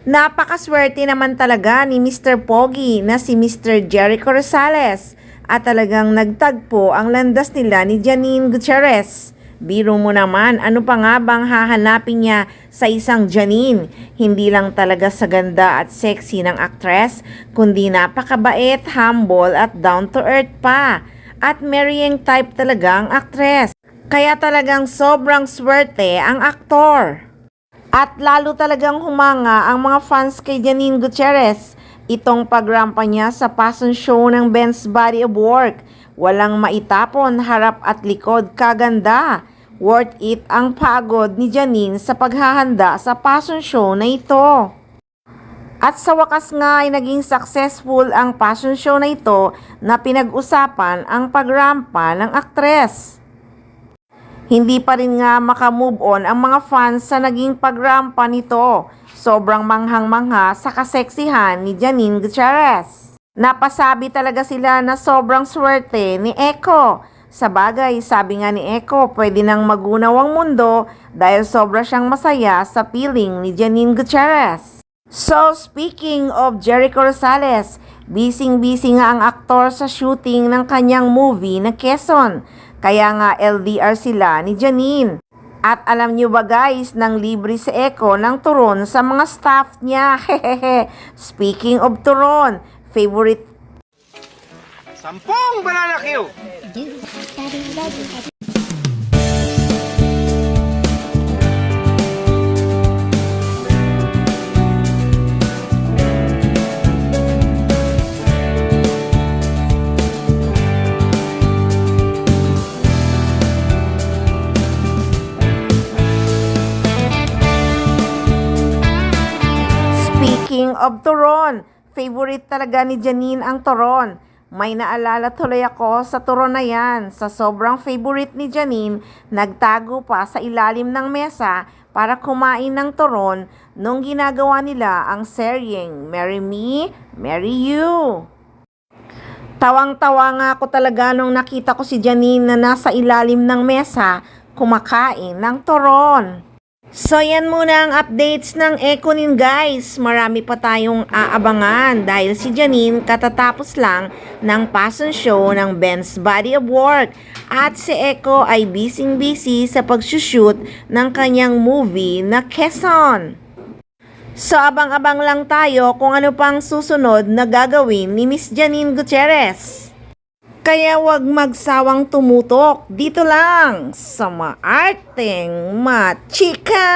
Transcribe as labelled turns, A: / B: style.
A: Napakaswerte naman talaga ni Mr. Pogi na si Mr. Jericho Rosales at talagang nagtagpo ang landas nila ni Janine Gutierrez. Biro mo naman, ano pa nga bang hahanapin niya sa isang Janine? Hindi lang talaga sa ganda at sexy ng aktres, kundi napakabait, humble at down to earth pa. At marrying type talaga ang aktres. Kaya talagang sobrang swerte ang aktor. At lalo talagang humanga ang mga fans kay Janine Gutierrez. Itong pagrampa niya sa fashion show ng Ben's Body of Work. Walang maitapon, harap at likod, kaganda. Worth it ang pagod ni Janine sa paghahanda sa fashion show na ito. At sa wakas nga ay naging successful ang fashion show na ito na pinag-usapan ang pagrampa ng aktres. Hindi pa rin nga makamove on ang mga fans sa naging pagrampa nito. Sobrang manghang-mangha sa kaseksihan ni Janine Gutierrez. Napasabi talaga sila na sobrang swerte ni Echo. Sa bagay, sabi nga ni Echo, pwede nang magunaw ang mundo dahil sobra siyang masaya sa piling ni Janine Gutierrez. So, speaking of Jericho Rosales, busy-busy nga ang aktor sa shooting ng kanyang movie na Quezon. Kaya nga LDR sila ni Janine. At alam nyo ba guys, nang libre si Echo ng turon sa mga staff niya. Hehehe. Speaking of turon, favorite
B: 10 banana Q!
A: Speaking of turon, favorite talaga ni Janine ang turon. May naalala tuloy ako sa turon na yan. Sa sobrang favorite ni Janine, nagtago pa sa ilalim ng mesa para kumain ng turon nung ginagawa nila ang seryeng Marry Me, Marry You. Tawang-tawa nga ako talaga nung nakita ko si Janine na nasa ilalim ng mesa kumakain ng turon. So yan muna ang updates ng Econin guys. Marami pa tayong aabangan dahil si Janine katatapos lang ng fashion show ng Ben's Body of Work at si Echo ay busy sa pagsushoot ng kanyang movie na Quezon. So abang-abang lang tayo kung ano pang susunod na gagawin ni Miss Janine Gutierrez. Kaya wag magsawang tumutok dito lang sa Maarteng Machika!